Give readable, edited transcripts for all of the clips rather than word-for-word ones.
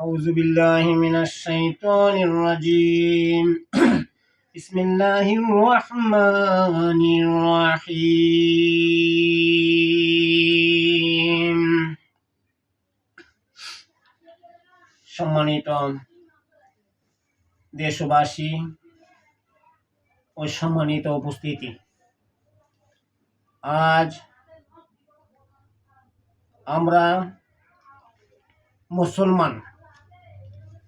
أعوذ بالله من الشيطان الرجيم بسم الله الرحمن الرحيم সম্মানিত দেশবাসী ও সম্মানিত উপস্থিতি, আজ আমরা মুসলমান,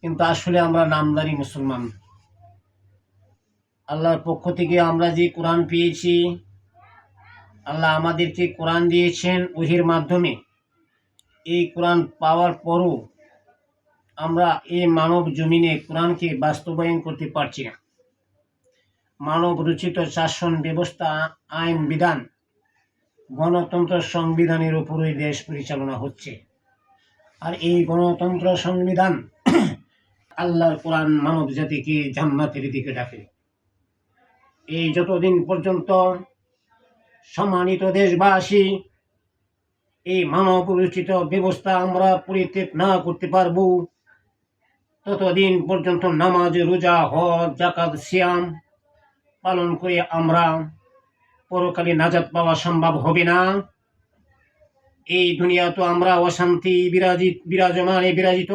কিন্তু আসলে আমরা নামদারি মুসলমান। আল্লাহর পক্ষ থেকে আমরা যে কোরআন পেয়েছি, আল্লাহ আমাদেরকে কোরআন দিয়েছেন ওহির মাধ্যমে। এই কোরআন পাওয়ার পরও আমরা এই মানব জমিনে কোরআনকে বাস্তবায়ন করতে পারছি না। মানব রচিত শাসন ব্যবস্থা, আইন বিধান, গণতন্ত্র সংবিধানের উপরই দেশ পরিচালনা হচ্ছে। আর এই গণতন্ত্র সংবিধান আল্লাহর কোরআন মানব জাতিকে জান্নাতের দিকে ডাকে। এই যতদিন পর্যন্ত সম্মানিত দেশবাসী এই মানব রচিত ব্যবস্থা আমরা পরিত্যাগ না করতে পারব, ততদিন পর্যন্ত নামাজ, রোজা, হজ, যাকাত, সিয়াম পালন করে আমরা পরকালে নাজাত পাওয়া সম্ভব হবে না। এই দুনিয়া তো আমরা অশান্তি বিরাজিত,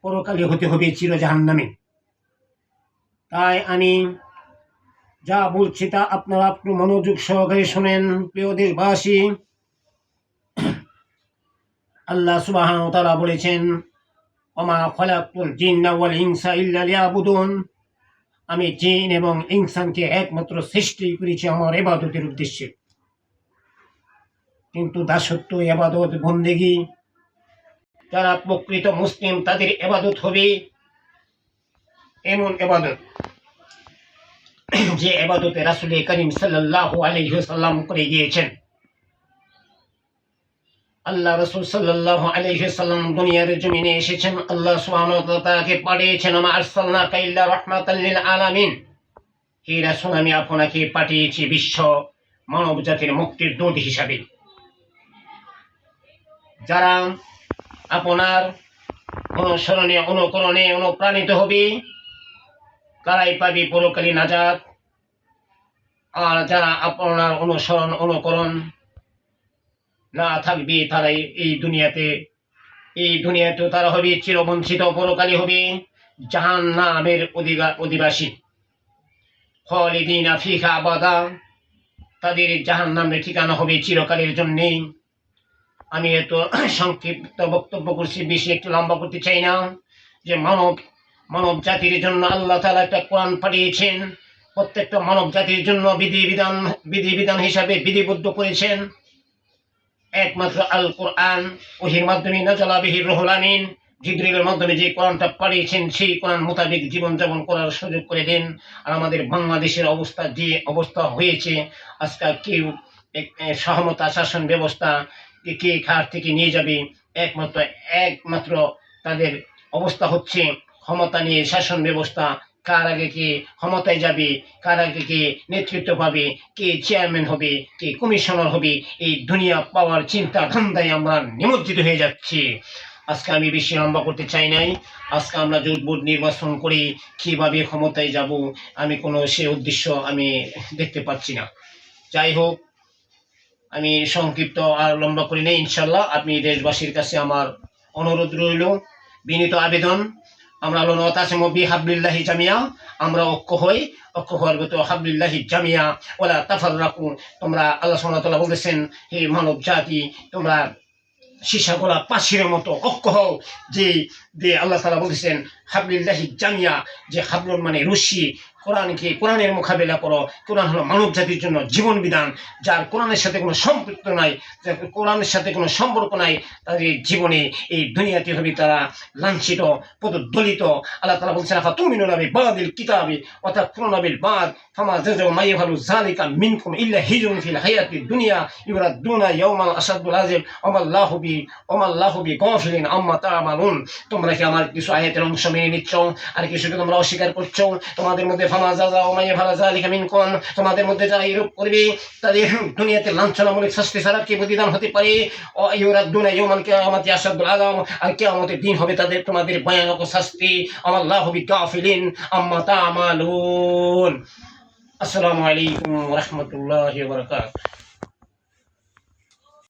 পরকালে হতে হবে চির জাহান্নামে। তাই আমি যা বলছি তা আপনারা একটু মনোযোগ সহকারে শোনেন। প্রিয় দেশবাসী, আল্লাহ সুবহানাহু ওয়া তাআলা বলেছেন, ওমা খালাকতুল জিন্না ওয়াল ইনসা ইল্লা লিয়াবুদুন, আমি জিন এবং ইনসানকে একমাত্র সৃষ্টি করেছি আমার ইবাদতের উদ্দেশ্যে। কিন্তু দাসত্ব, ইবাদত, বন্দেগী, যারা প্রকৃত মুসলিম তাদের ইবাদত হবে এমন ইবাদত যে ইবাদতে রাসূল করিম সাল্লাল্লাহু আলাইহি ওয়াসাল্লাম করে গিয়েছেন। আল্লাহ রাসূল সাল্লাল্লাহু আলাইহি ওয়াসাল্লাম দুনিয়ার জমিনে এসেছেন, আল্লাহ সুবহানাহু ওয়া তাআলা তাকে পাঠিয়েছেন, আমা আরসালনাকা ইল্লা রাহমাতাল লিল আলামিন, হে রাসূল আমি আপনাকে পাঠিয়েছি বিশ্ব মানব জাতির মুক্তির দূত হিসাবে। যারা আপনার অনুসরণে, অনুকরণে অনুপ্রাণিত হবে তারাই পাবে পরকালে নাজাত। আর যারা আপনার অনুসরণ অনুকরণ না থাকবে তারাই এই দুনিয়াতে তারা হবে চিরবঞ্চিত, পরকালে হবে জাহান্নামের অধিবাসী। খালিদিনা ফিহা আবাদা, তাদের জাহান্নামের ঠিকানা হবে চিরকালের জন্যে। আমি এত সংক্ষিপ্ত বক্তব্য করছি, বেশি একটু লম্বা করতে চাই না। যে মানব জাতির জন্য আল্লাহ তাআলা একটা কোরআন পাঠিয়েছেন, প্রত্যেকটা মানব জাতির জন্য বিধিবিধান হিসাবে বিধিবদ্ধ করেছেন একমাত্র আল কোরআন। ওহির মাধ্যমে নাযালা বিহির রুহুল আমিন, জিবরিলের মাধ্যমে যে কোরআনটা পাঠিয়েছেন সেই কোরআন মোতাবেক জীবনযাপন করার সুযোগ করে দেন। আর আমাদের বাংলাদেশের অবস্থা যে অবস্থা হয়েছে, আজকাল কেউ সহমতা শাসন ব্যবস্থা কে কার থেকে নিয়ে যাবে, একমাত্র তাদের অবস্থা হচ্ছে ক্ষমতা নিয়ে শাসন ব্যবস্থা। কার আগে কে ক্ষমতায় যাবে, কার আগে কে নেতৃত্ব পাবে, কে চেয়ারম্যান হবে, কে কমিশনার হবে, এই দুনিয়া পাওয়ার চিন্তা ধান্দায় আমরা নিমজ্জিত হয়ে যাচ্ছি। আজকে আমি বেশি লম্বা করতে চাই নাই। আজকে আমরা জোট বোর্ড নির্বাচন করে কিভাবে ক্ষমতায় যাব, আমি কোনো সে উদ্দেশ্য আমি দেখতে পাচ্ছি না। যাই হোক, আমি সংক্ষিপ্ত আর লম্বা করি নেই। ইনশাল্লাহ আপনি দেশবাসীর কাছে আমার অনুরোধ রইল, বিনীত আবেদন, আমরা হাবলিল্লাহি জামিয়া, আমরা ঐক্য হওয়ার গত হাবলিল্লাহি জামিয়া ওয়ালা তাফাররাকু। তোমরা আল্লাহ সুবহানাহু ওয়া তাআলা বলেছেন, হে মানব জাতি তোমরা সীসা গোলা পাশির মতো ঐক্য হও। যে আল্লাহ তাআলা বলেছেন হাবলিল্লাহি জামিয়া, যে হাবলুন মানে রশি, কোরআনের মোকাবেলা করো। কোরআন হলো মানব জাতির জন্য জীবন বিধান। যার কোরআনের সাথে কোনো সম্পৃক্ত নাই, যার কোরআনের সাথে কোনো সম্পর্ক নাই, তাদের জীবনে এই দুনিয়াতে হবে তারা লাঞ্ছিত, পদদলিত। আল্লাহ তাআলা বলছেন, আফা তুমিনুনা বিবাদিল কিতাবি ওয়া তাকফুরুনা বিল বাদ ফামা জাযাউ মা ইয়াফআলু যালিকা মিনকুম ইল্লা হিজরুন ফিল হায়াতিদ দুনিয়া ইউরাদুনা ইয়াওমাল আসাদুল আযীম ওমাল্লাহু বিগাফিলিন আম্মা তা'মালুন। তোমরা কি আমার কিছু আয়াতের অংশ মেনে নিচ্ছ আর কিছুকে তোমরা অস্বীকার করছো? তোমাদের মধ্যে ফামা জাযাউ মান ইয়াফআলু যালিকা মিনকুম, তোমাদের মধ্যে যারা এরূপ করবে তাদের দুনিয়াতে লাঞ্ছনামূলক শাস্তি ছাড়া কি প্রতিদান হতে পারে? ইউরাদ্দুনা ইয়াওমাল কিয়ামাতি আশাদ্দুল আযাব, আর কিয়ামতের দিন হবে তাদের তোমাদের ভয়ানক শাস্তি। আমাল্লাহু বিগাফিলিন আম্মা তা'মালুন। আসসালামু আলাইকুম ওয়া রাহমাতুল্লাহি ওয়া বারাকাতুহু।